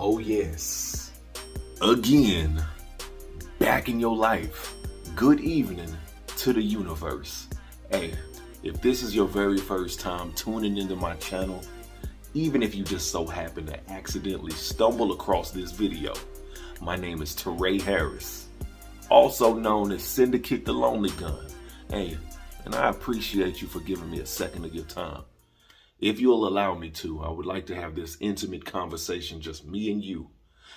Oh yes, again, back in your life. Good evening to the universe. Hey, if this is your very first time tuning into my channel, even if you just so happen to accidentally stumble across this video, my name is Teray Harris, also known as Syndicate the Lonely Gun. Hey, and I appreciate you for giving me a second of your time. If you'll allow me to, I would like to have this intimate conversation, just me and you.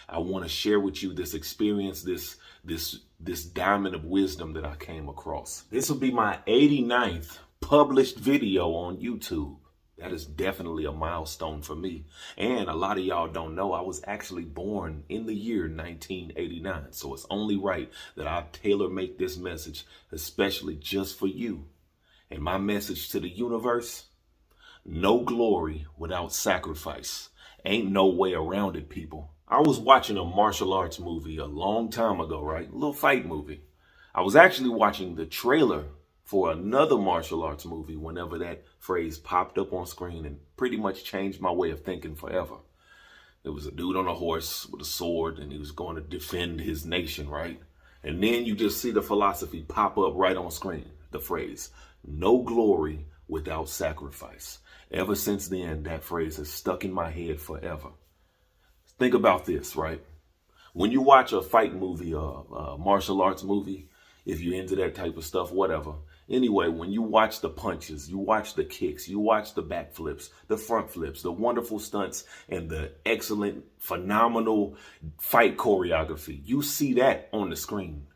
I want to share with you this experience, this diamond of wisdom that I came across. This will be my 89th published video on YouTube. That is definitely a milestone for me. And a lot of y'all don't know, I was actually born in the year 1989. So it's only right that I tailor make this message, especially just for you. And my message to the universe: no glory without sacrifice. Ain't no way around it, people. I was watching a martial arts movie a long time ago, right? A little fight movie. I was actually watching the trailer for another martial arts movie whenever that phrase popped up on screen, and pretty much changed my way of thinking forever. There was a dude on a horse with a sword, and he was going to defend his nation, right? And then you just see the philosophy pop up right on screen. The phrase, no glory without sacrifice. Ever since then, that phrase has stuck in my head forever. Think about this, right? When you watch a fight movie, a martial arts movie, if you're into that type of stuff, whatever. Anyway, when you watch the punches, you watch the kicks, you watch the back flips, the front flips, the wonderful stunts, and the excellent, phenomenal fight choreography, you see that on the screen.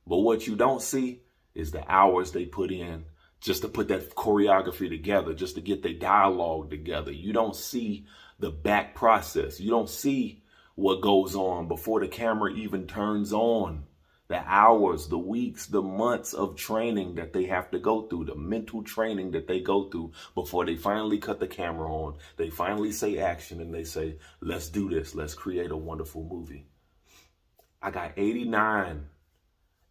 But what you don't see is the hours they put in just to put that choreography together, just to get the dialogue together. You don't see the back process. You don't see what goes on before the camera even turns on. The hours, the weeks, the months of training that they have to go through, the mental training that they go through before they finally cut the camera on. They finally say action and they say, let's do this. Let's create a wonderful movie. I got 89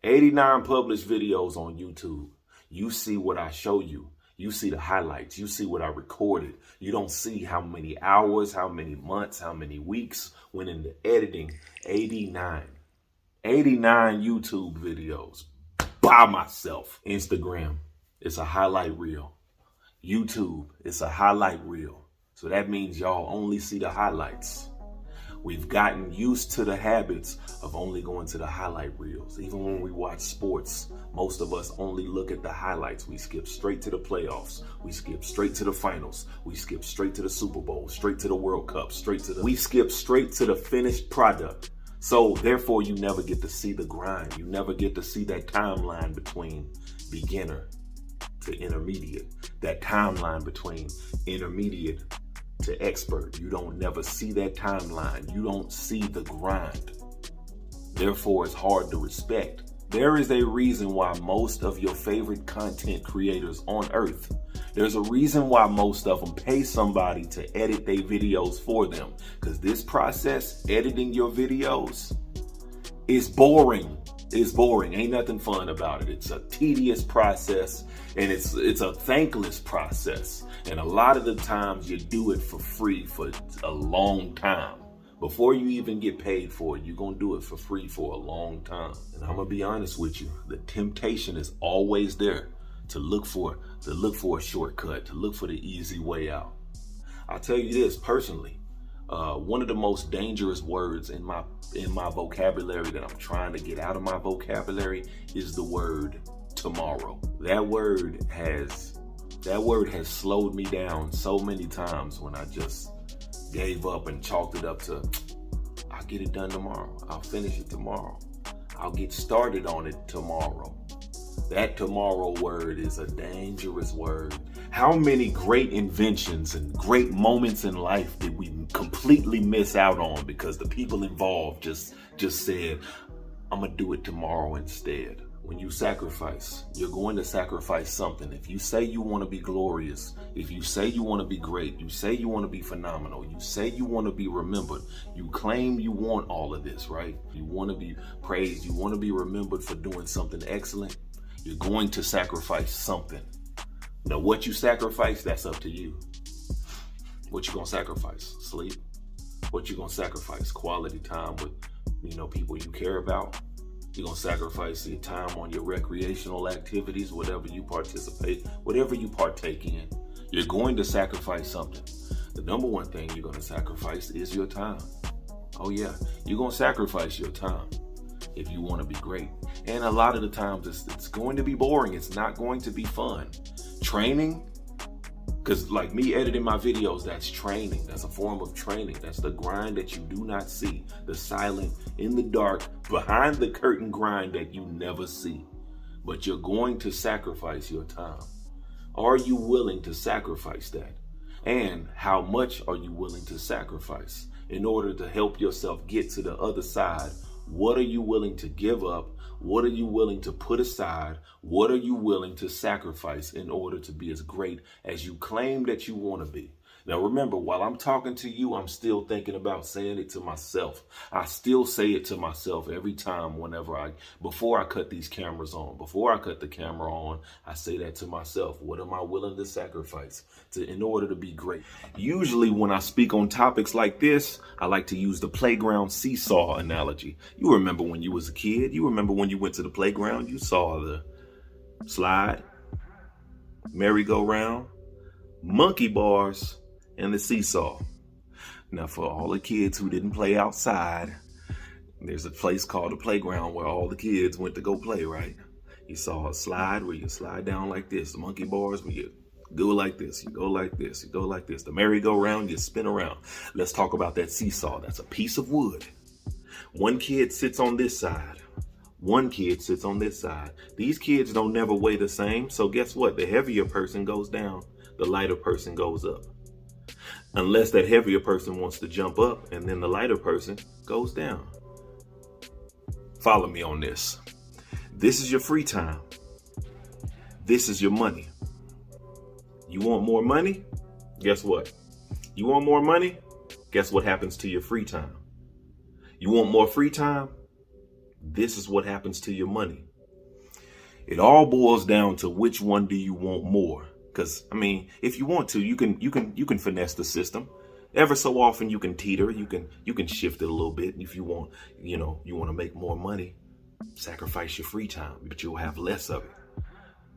published videos on YouTube. You see what I show you. You see the highlights. You see what I recorded. You don't see how many hours, how many months, how many weeks went into editing. 89 YouTube videos by myself. Instagram, it's a highlight reel. YouTube, it's a highlight reel. So that means y'all only see the highlights. We've gotten used to the habits of only going to the highlight reels. Even when we watch sports, most of us only look at the highlights. We skip straight to the playoffs. We skip straight to the finals. We skip straight to the Super Bowl, straight to the World Cup, we skip straight to the finished product. So therefore, you never get to see the grind. You never get to see that timeline between beginner to intermediate, that timeline between intermediate to expert. You don't never see that timeline. You don't see the grind. Therefore, it's hard to respect. There is a reason why most of your favorite content creators on earth, there's a reason why most of them pay somebody to edit their videos for them. Because this process, editing your videos, is boring. It's boring. Ain't nothing fun about it. It's a tedious process, and it's a thankless process. And a lot of the times you do it for free for a long time. Before you even get paid for it, you're going to do it for free for a long time. And I'm going to be honest with you. The temptation is always there to look for a shortcut, to look for the easy way out. I'll tell you this personally. One of the most dangerous words in my vocabulary that I'm trying to get out of my vocabulary is the word tomorrow. That word has slowed me down so many times when I just gave up and chalked it up to, I'll get it done tomorrow. I'll finish it tomorrow. I'll get started on it tomorrow. That tomorrow word is a dangerous word. How many great inventions and great moments in life did we completely miss out on because the people involved just said, I'm gonna do it tomorrow instead. When you sacrifice, you're going to sacrifice something. If you say you want to be glorious, if you say you want to be great, you say you want to be phenomenal, you say you want to be remembered, you claim you want all of this, right? You want to be praised, you want to be remembered for doing something excellent, you're going to sacrifice something. Now, what you sacrifice, that's up to you. What you gonna sacrifice? Sleep? What you gonna sacrifice? Quality time with, people you care about. You're gonna sacrifice your time on your recreational activities, whatever you partake in. You're going to sacrifice something. The number one thing you're gonna sacrifice is your time. Oh yeah, you're gonna sacrifice your time if you want to be great. And a lot of the times it's going to be boring. It's not going to be fun. Training, because like me editing my videos, that's training. That's a form of training. That's the grind that you do not see. The silent, in the dark, behind the curtain grind that you never see. But you're going to sacrifice your time. Are you willing to sacrifice that? And how much are you willing to sacrifice in order to help yourself get to the other side? What are you willing to give up? What are you willing to put aside? What are you willing to sacrifice in order to be as great as you claim that you want to be? Now, remember, while I'm talking to you, I'm still thinking about saying it to myself. I still say it to myself every time before I cut these cameras on, before I cut the camera on, I say that to myself. What am I willing to sacrifice in order to be great? Usually when I speak on topics like this, I like to use the playground seesaw analogy. You remember when you was a kid? You remember when you went to the playground, you saw the slide, merry-go-round, monkey bars, and the seesaw. Now, for all the kids who didn't play outside, there's a place called the playground where all the kids went to go play, right? You saw a slide where you slide down like this. The monkey bars where you go like this, you go like this, you go like this. The merry-go-round, you spin around. Let's talk about that seesaw. That's a piece of wood. One kid sits on this side. One kid sits on this side. These kids don't never weigh the same. So guess what? The heavier person goes down. The lighter person goes up. Unless that heavier person wants to jump up, and then the lighter person goes down. Follow me on this. This is your free time. This is your money. You want more money? Guess what? You want more money? Guess what happens to your free time? You want more free time? This is what happens to your money. It all boils down to which one do you want more? Because, if you want to, you can finesse the system. Ever so often you can teeter, you can shift it a little bit. If you want, you want to make more money, sacrifice your free time, but you'll have less of it.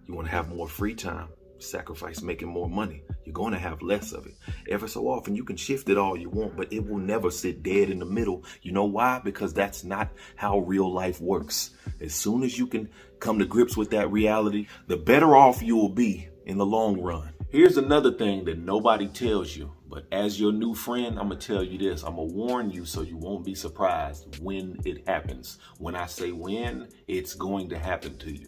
You want to have more free time, sacrifice making more money. You're going to have less of it. Ever so often you can shift it all you want, but it will never sit dead in the middle. You know why? Because that's not how real life works. As soon as you can come to grips with that reality, the better off you will be in the long run. Here's another thing that nobody tells you, but as your new friend, I'm gonna tell you this. I'm gonna warn you so you won't be surprised when it happens. When I say when, it's going to happen to you.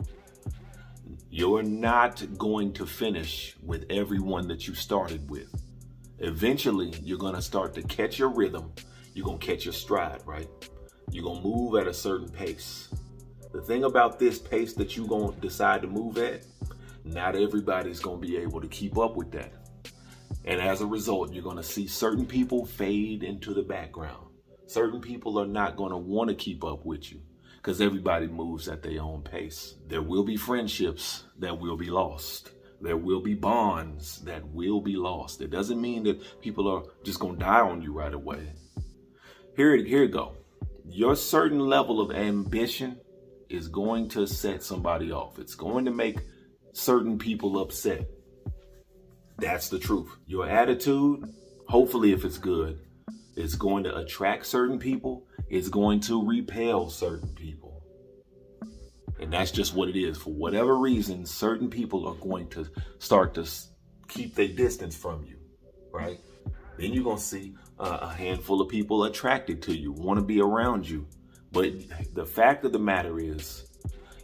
You're not going to finish with everyone that you started with. Eventually, you're gonna start to catch your rhythm. You're gonna catch your stride, right? You're gonna move at a certain pace. The thing about this pace that you're gonna decide to move at, not everybody's going to be able to keep up with that. And as a result, you're going to see certain people fade into the background. Certain people are not going to want to keep up with you because everybody moves at their own pace. There will be friendships that will be lost. There will be bonds that will be lost. It doesn't mean that people are just going to die on you right away. Here you go. Your certain level of ambition is going to set somebody off. It's going to make certain people upset. That's the truth. Your attitude, hopefully if it's good, it's going to attract certain people. It's going to repel certain people. And that's just what it is. For whatever reason, certain people are going to start to keep their distance from you, right? Then you're going to see a handful of people attracted to you, want to be around you. But the fact of the matter is,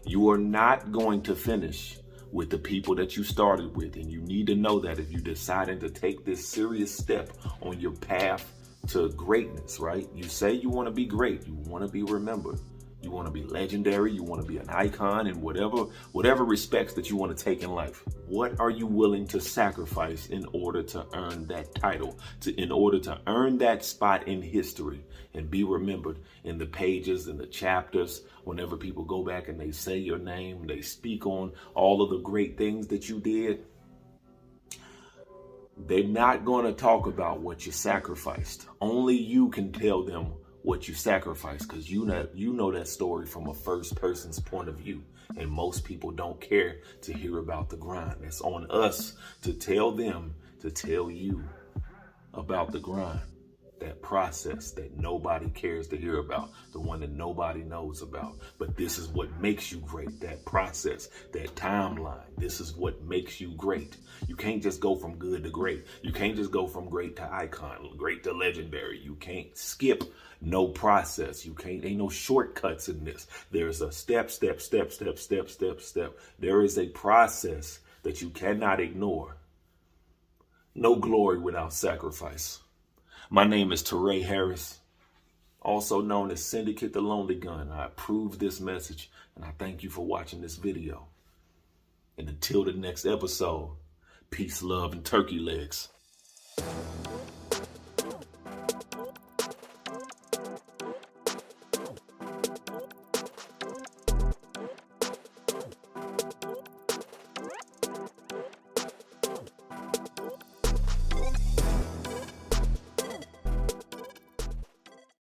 you are not going to finish with the people that you started with. And you need to know that if you decided to take this serious step on your path to greatness, right? You say you want to be great. You want to be remembered. You want to be legendary. You want to be an icon in whatever respects that you want to take in life. What are you willing to sacrifice in order to earn that title, in order to earn that spot in history and be remembered in the pages and the chapters? Whenever people go back and they say your name, they speak on all of the great things that you did. They're not going to talk about what you sacrificed. Only you can tell them what you sacrificed, because you know that story from a first person's point of view. And most people don't care to hear about the grind. It's on us to tell them, to tell you about the grind. That process that nobody cares to hear about, the one that nobody knows about. But this is what makes you great, that process, that timeline. This is what makes you great. You can't just go from good to great. You can't just go from great to icon, great to legendary. You can't skip no process. Ain't no shortcuts in this. There's a step. There is a process that you cannot ignore. No glory without sacrifice. My name is Teray Harris, also known as Syndicate the Lonely Gun. I approve this message, and I thank you for watching this video. And until the next episode, peace, love, and turkey legs.